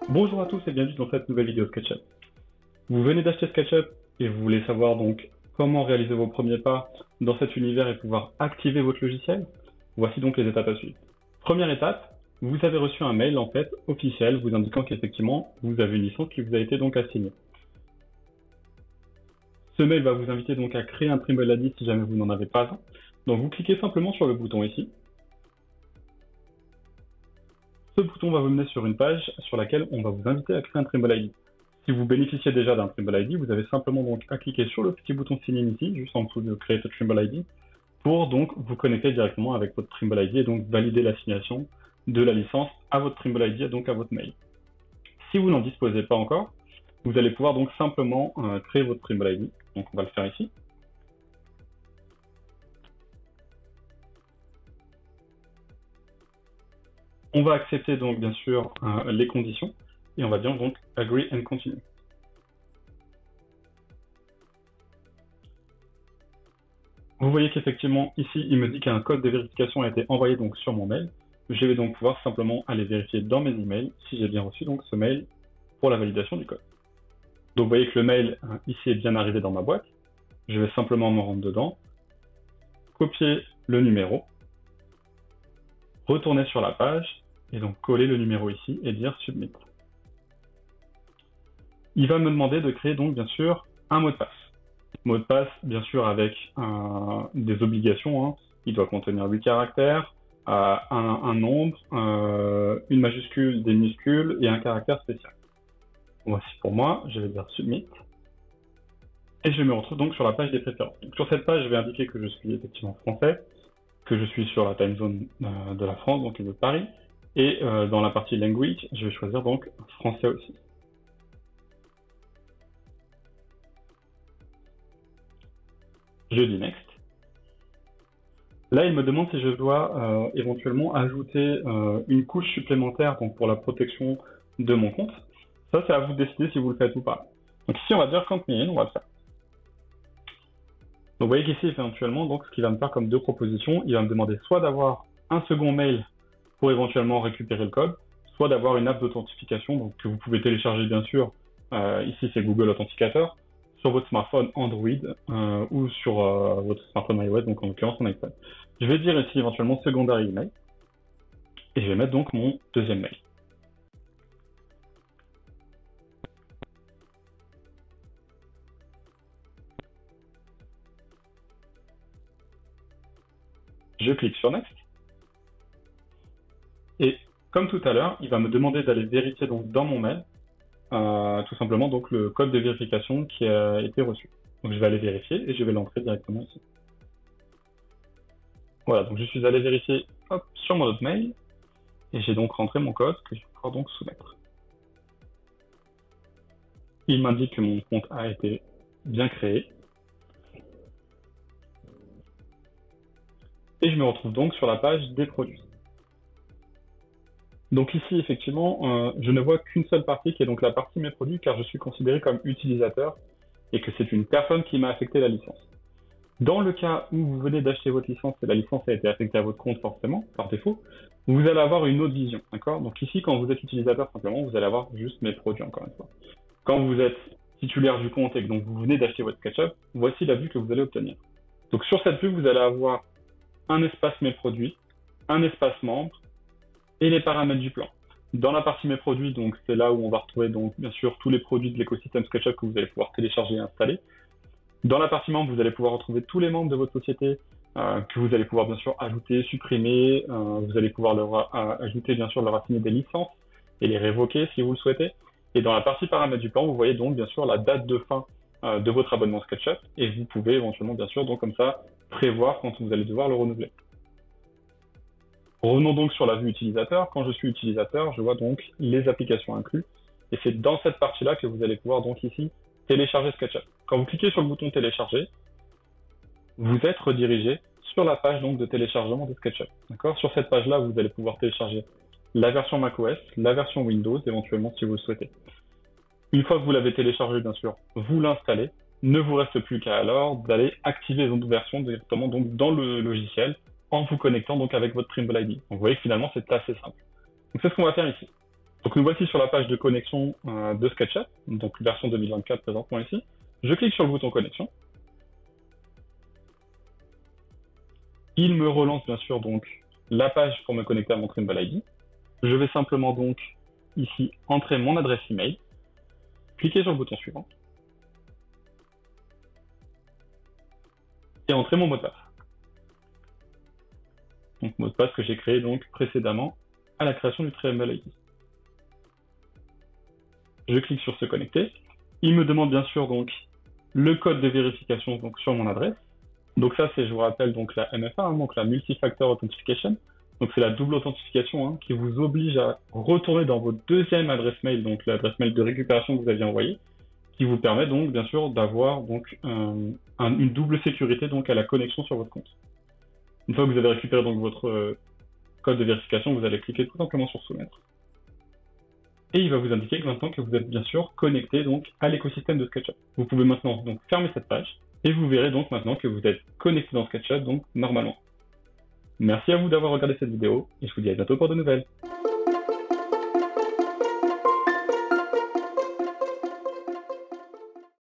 Bonjour à tous et bienvenue dans cette nouvelle vidéo SketchUp. Vous venez d'acheter SketchUp et vous voulez savoir donc comment réaliser vos premiers pas dans cet univers et pouvoir activer votre logiciel. Voici donc les étapes à suivre. Première étape, vous avez reçu un mail en fait officiel vous indiquant qu'effectivement vous avez une licence qui vous a été donc assignée. Ce mail va vous inviter donc à créer un Trimble ID si jamais vous n'en avez pas un. Donc vous cliquez simplement sur le bouton ici. Ce bouton va vous mener sur une page sur laquelle on va vous inviter à créer un Trimble ID. Si vous bénéficiez déjà d'un Trimble ID, vous avez simplement donc à cliquer sur le petit bouton Sign in ici, juste en dessous de créer ce Trimble ID, pour donc vous connecter directement avec votre Trimble ID et donc valider l'assignation de la licence à votre Trimble ID et donc à votre mail. Si vous n'en disposez pas encore, vous allez pouvoir donc simplement créer votre Trimble ID. Donc on va le faire ici. On va accepter donc bien sûr les conditions et on va dire donc agree and continue. Vous voyez qu'effectivement ici il me dit qu'un code de vérification a été envoyé donc sur mon mail. Je vais donc pouvoir simplement aller vérifier dans mes emails si j'ai bien reçu donc ce mail pour la validation du code. Donc vous voyez que le mail ici est bien arrivé dans ma boîte. Je vais simplement me rendre dedans, copier le numéro, retourner sur la page et donc coller le numéro ici et dire submit. Il va me demander de créer donc bien sûr un mot de passe. Mot de passe bien sûr avec des obligations. Il doit contenir 8 caractères, un nombre, une majuscule, des minuscules et un caractère spécial. Voici pour moi, je vais dire submit. Et je me retrouve donc sur la page des préférences. Donc, sur cette page, je vais indiquer que je suis effectivement français, que je suis sur la time zone de la France, donc de Paris. Et dans la partie language, je vais choisir donc français aussi. Je dis next. Là, il me demande si je dois éventuellement ajouter une couche supplémentaire donc pour la protection de mon compte. Ça, c'est à vous de décider si vous le faites ou pas. Donc ici, on va dire count me in, on va le faire. Donc vous voyez qu'ici, éventuellement, donc, ce qu'il va me faire comme deux propositions, il va me demander soit d'avoir un second mail pour éventuellement récupérer le code, soit d'avoir une app d'authentification donc que vous pouvez télécharger bien sûr, ici c'est Google Authenticator, sur votre smartphone Android ou sur votre smartphone iOS, donc en l'occurrence mon iPhone. Je vais dire ici éventuellement secondary email et je vais mettre donc mon deuxième mail. Je clique sur Next. Et comme tout à l'heure, il va me demander d'aller vérifier donc dans mon mail, tout simplement donc le code de vérification qui a été reçu. Donc je vais aller vérifier et je vais l'entrer directement ici. Voilà, donc je suis allé vérifier hop, sur mon autre mail et j'ai donc rentré mon code que je vais pouvoir donc soumettre. Il m'indique que mon compte a été bien créé. Et je me retrouve donc sur la page des produits. Donc ici, effectivement, je ne vois qu'une seule partie qui est donc la partie mes produits car je suis considéré comme utilisateur et que c'est une personne qui m'a affecté la licence. Dans le cas où vous venez d'acheter votre licence et la licence a été affectée à votre compte forcément, par défaut, vous allez avoir une autre vision, d'accord? Donc ici, quand vous êtes utilisateur simplement, vous allez avoir juste mes produits encore une fois. Quand vous êtes titulaire du compte et que donc vous venez d'acheter votre SketchUp, voici la vue que vous allez obtenir. Donc sur cette vue, vous allez avoir un espace mes produits, un espace membre et les paramètres du plan. Dans la partie mes produits, donc c'est là où on va retrouver donc bien sûr tous les produits de l'écosystème SketchUp que vous allez pouvoir télécharger et installer. Dans la partie membre, vous allez pouvoir retrouver tous les membres de votre société que vous allez pouvoir bien sûr ajouter, supprimer. Vous allez pouvoir leur ajouter bien sûr leur assigner des licences et les révoquer si vous le souhaitez. Et dans la partie paramètres du plan, vous voyez donc bien sûr la date de fin de votre abonnement SketchUp et vous pouvez éventuellement bien sûr donc comme ça prévoir quand vous allez devoir le renouveler. Revenons donc sur la vue utilisateur. Quand je suis utilisateur, je vois donc les applications incluses. Et c'est dans cette partie-là que vous allez pouvoir donc ici télécharger SketchUp. Quand vous cliquez sur le bouton télécharger, vous êtes redirigé sur la page donc de téléchargement de SketchUp. D'accord ? Sur cette page-là, vous allez pouvoir télécharger la version macOS, la version Windows, éventuellement si vous le souhaitez. Une fois que vous l'avez téléchargé, bien sûr, vous l'installez. Ne vous reste plus qu'à alors d'aller activer votre version directement donc dans le logiciel en vous connectant donc avec votre Trimble ID. Donc vous voyez que finalement c'est assez simple. Donc c'est ce qu'on va faire ici. Donc nous voici sur la page de connexion de SketchUp, donc version 2024 présentement ici. Je clique sur le bouton connexion. Il me relance bien sûr donc la page pour me connecter à mon Trimble ID. Je vais simplement donc ici entrer mon adresse email, cliquer sur le bouton suivant et entrer mon mot de passe. Donc mot de passe que j'ai créé donc précédemment à la création du Trimble ID. Je clique sur se connecter. Il me demande bien sûr donc le code de vérification donc sur mon adresse. Donc ça c'est, je vous rappelle, donc la MFA, donc la Multi-Factor Authentication. Donc c'est la double authentification qui vous oblige à retourner dans votre deuxième adresse mail, donc l'adresse mail de récupération que vous aviez envoyée, qui vous permet donc bien sûr d'avoir donc une double sécurité donc à la connexion sur votre compte. Une fois que vous avez récupéré donc votre code de vérification, vous allez cliquer tout simplement sur soumettre. Et il va vous indiquer que maintenant que vous êtes bien sûr connecté donc à l'écosystème de SketchUp. Vous pouvez maintenant donc fermer cette page et vous verrez donc maintenant que vous êtes connecté dans SketchUp donc normalement. Merci à vous d'avoir regardé cette vidéo et je vous dis à bientôt pour de nouvelles.